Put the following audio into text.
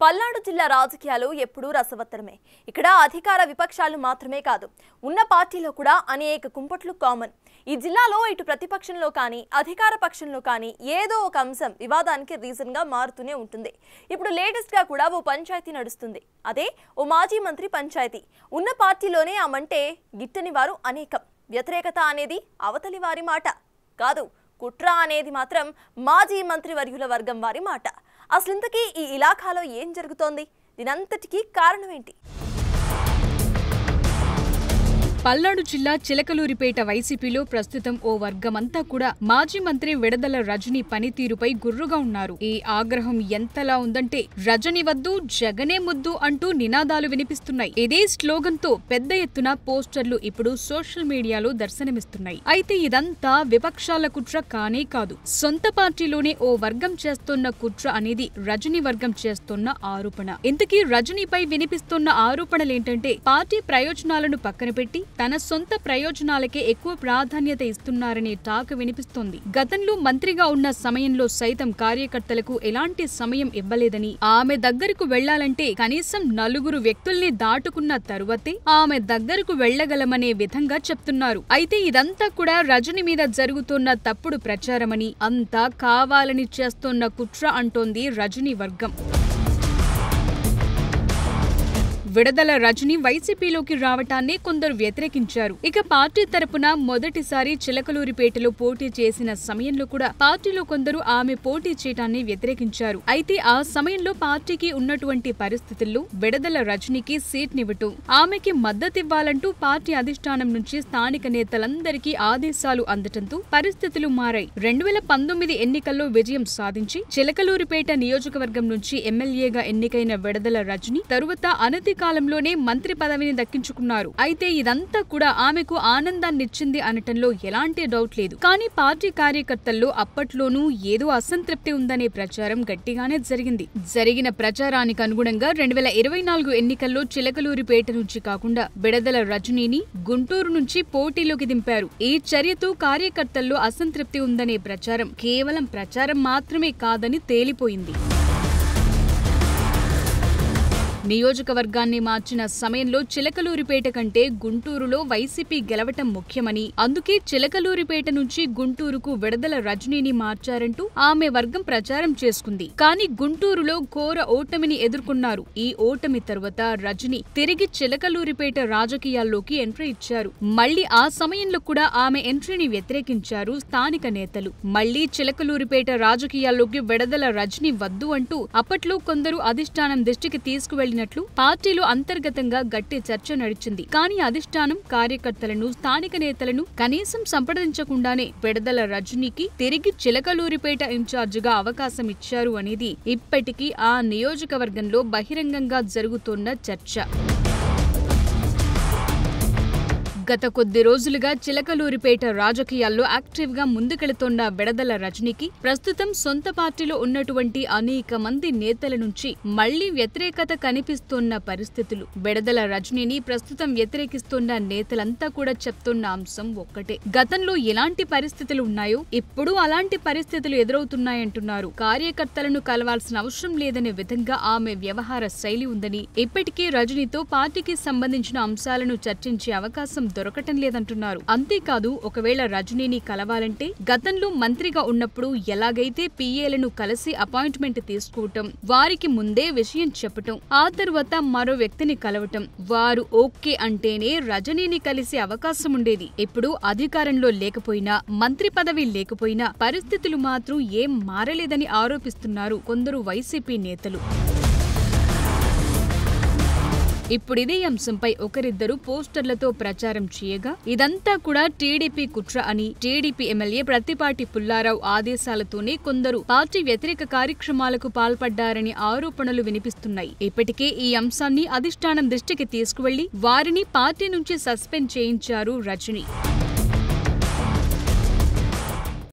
పల్నాడు జిల్లా రాజకీయాలు ఎప్పుడూ రసవత్తరమే. ఇక్కడ అధికార విపక్షాలు మాత్రమే కాదు, ఉన్న పార్టీలో కూడా అనేక కుంపట్లు కామన్. ఈ జిల్లాలో ఇటు ప్రతిపక్షంలో కానీ అధికార పక్షంలో కానీ ఏదో ఒక అంశం వివాదానికి రీజన్ గా మారుతూనే ఉంటుంది. ఇప్పుడు లేటెస్ట్ గా కూడా ఓ పంచాయతీ నడుస్తుంది. అదే ఓ మాజీ మంత్రి పంచాయతీ. ఉన్న పార్టీలోనే ఆ మంటే గిట్టని వారు అనేకం. వ్యతిరేకత అనేది అవతలి వారి మాట కాదు, కుట్ర అనేది మాత్రం మాజీ మంత్రివర్యుల వర్గం వారి మాట. అసలింతకీ ఈ ఇలాఖాలో ఏం జరుగుతోంది? దీనంతటికీ కారణం ఏంటి? పల్నాడు జిల్లా చిలకలూరిపేట వైసీపీలో ప్రస్తుతం ఓ వర్గమంతా కూడా మాజీ మంత్రి విడదల రజనీ పనితీరుపై గుర్రుగా ఉన్నారు. ఈ ఆగ్రహం ఎంతలా ఉందంటే రజనీ వద్దు జగనే ముద్దు అంటూ నినాదాలు వినిపిస్తున్నాయి. ఇదే స్లోగన్ తో పెద్ద ఎత్తున పోస్టర్లు ఇప్పుడు సోషల్ మీడియాలో దర్శనమిస్తున్నాయి. అయితే ఇదంతా విపక్షాల కుట్ర కానే కాదు, సొంత పార్టీలోనే ఓ వర్గం చేస్తున్న కుట్ర అనేది రజనీ వర్గం చేస్తున్న ఆరోపణ. ఇంతకీ రజనీపై వినిపిస్తున్న ఆరోపణలేంటంటే పార్టీ ప్రయోజనాలను పక్కన పెట్టి తన సొంత ప్రయోజనాలకే ఎక్కువ ప్రాధాన్యత ఇస్తున్నారనే టాక్ వినిపిస్తోంది. గతంలో మంత్రిగా ఉన్న సమయంలో సైతం కార్యకర్తలకు ఎలాంటి సమయం ఇవ్వలేదని, ఆమె దగ్గరకు వెళ్లాలంటే కనీసం 4 వ్యక్తుల్ని దాటుకున్న తరువాతే ఆమె దగ్గరకు వెళ్లగలమనే విధంగా చెప్తున్నారు. అయితే ఇదంతా కూడా రజనీ మీద జరుగుతున్న తప్పుడు ప్రచారమని, అంతా కావాలని చేస్తున్న కుట్ర అంటోంది రజనీ వర్గం. విడదల రజనీ వైసీపీలోకి రావటాన్ని కొందరు వ్యతిరేకించారు. ఇక పార్టీ తరపున మొదటిసారి చిలకలూరిపేటలో పోటీ చేసిన సమయంలో కూడా పార్టీలో కొందరు ఆమె పోటీ చేయటాన్ని వ్యతిరేకించారు. అయితే ఆ సమయంలో పార్టీకి ఉన్నటువంటి పరిస్థితుల్లో విడదల రజనీకి సీట్నివ్వటం, ఆమెకి మద్దతివ్వాలంటూ పార్టీ అధిష్టానం నుంచి స్థానిక నేతలందరికీ ఆదేశాలు అందటంతో పరిస్థితులు మారాయి. 2019 ఎన్నికల్లో విజయం సాధించి చిలకలూరిపేట నియోజకవర్గం నుంచి ఎమ్మెల్యేగా ఎన్నికైన విడదల రజనీ తరువాత అనతి కాలంలోనే మంత్రి పదవిని దక్కించుకున్నారు. అయితే ఇదంతా కూడా ఆమెకు ఆనందాన్నిచ్చింది అనటంలో ఎలాంటి డౌట్ లేదు. కానీ పార్టీ కార్యకర్తల్లో అప్పట్లోనూ ఏదో అసంతృప్తి ఉందనే ప్రచారం గట్టిగానే జరిగింది. జరిగిన ప్రచారానికి అనుగుణంగా 2024 ఎన్నికల్లో చిలకలూరిపేట నుంచి కాకుండా విడదల రజనీని గుంటూరు నుంచి పోటీలోకి దింపారు. ఈ చర్యతో కార్యకర్తల్లో అసంతృప్తి ఉందనే ప్రచారం కేవలం ప్రచారం మాత్రమే కాదని తేలిపోయింది. నియోజకవర్గాన్ని మార్చిన సమయంలో చిలకలూరిపేట కంటే గుంటూరులో వైసీపీ గెలవటం ముఖ్యమని, అందుకే చిలకలూరిపేట నుంచి గుంటూరుకు విడదల రజనీని మార్చారంటూ ఆమె వర్గం ప్రచారం చేసుకుంది. కానీ గుంటూరులో ఘోర ఓటమిని ఎదుర్కొన్నారు. ఈ ఓటమి తరువాత రజనీ తిరిగి చిలకలూరిపేట రాజకీయాల్లోకి ఎంట్రీ ఇచ్చారు. మళ్లీ ఆ సమయంలో కూడా ఆమె ఎంట్రీని వ్యతిరేకించారు స్థానిక నేతలు. మళ్లీ చిలకలూరిపేట రాజకీయాల్లోకి విడదల రజనీ వద్దు అంటూ అప్పట్లో కొందరు అధిష్టానం దృష్టికి తీసుకువెళ్లి పార్టీలో అంతర్గతంగా గట్టి చర్చ నడిచింది. కానీ అధిష్టానం కార్యకర్తలను, స్థానిక నేతలను కనీసం సంప్రదించకుండానే విడదల రజనీకి తిరిగి చిలకలూరిపేట ఇన్ఛార్జిగా అవకాశం ఇచ్చారు అనేది ఇప్పటికీ ఆ నియోజకవర్గంలో బహిరంగంగా జరుగుతున్న చర్చ. గత కొద్ది రోజులుగా చిలకలూరిపేట రాజకీయాల్లో యాక్టివ్ గా ముందుకెళుతోన్న విడదల రజనీకి ప్రస్తుతం సొంత పార్టీలో ఉన్నటువంటి అనేక మంది నేతల నుంచి మళ్లీ వ్యతిరేకత కనిపిస్తోన్న పరిస్థితులు. విడదల రజనీని ప్రస్తుతం వ్యతిరేకిస్తున్న నేతలంతా కూడా చెప్తున్న అంశం ఒక్కటే, గతంలో ఎలాంటి పరిస్థితులు ఉన్నాయో ఇప్పుడు అలాంటి పరిస్థితులు ఎదురవుతున్నాయంటున్నారు. కార్యకర్తలను కలవాల్సిన అవసరం లేదనే విధంగా ఆమె వ్యవహార శైలి ఉందని, ఇప్పటికీ రజనీతో పార్టీకి సంబంధించిన అంశాలను చర్చించే అవకాశం దొరకటం లేదంటున్నారు. అంతేకాదు, ఒకవేళ రజనీని కలవాలంటే గతంలో మంత్రిగా ఉన్నప్పుడు ఎలాగైతే పిఏలను కలిసి అపాయింట్మెంట్ తీసుకోవటం, వారికి ముందే విషయం చెప్పటం, ఆ తరువాత మరో వ్యక్తిని కలవటం, వారు ఓకే అంటేనే రజనీని కలిసే అవకాశం ఉండేది. ఇప్పుడు అధికారంలో లేకపోయినా, మంత్రి పదవి లేకపోయినా పరిస్థితులు మాత్రం ఏం మారలేదని ఆరోపిస్తున్నారు కొందరు వైసీపీ నేతలు. ఇప్పుడిదే అంశంపై ఒకరిద్దరు పోస్టర్లతో ప్రచారం చేయగా ఇదంతా కూడా టీడీపీ కుట్ర అని, టీడీపీ ఎమ్మెల్యే ప్రత్తిపాటి పుల్లారావు ఆదేశాలతోనే కొందరు పార్టీ వ్యతిరేక కార్యక్రమాలకు పాల్పడ్డారని ఆరోపణలు వినిపిస్తున్నాయి. ఇప్పటికే ఈ అంశాన్ని అధిష్టానం దృష్టికి తీసుకువెళ్లి వారిని పార్టీ నుంచి సస్పెండ్ చేయించారు రజనీ.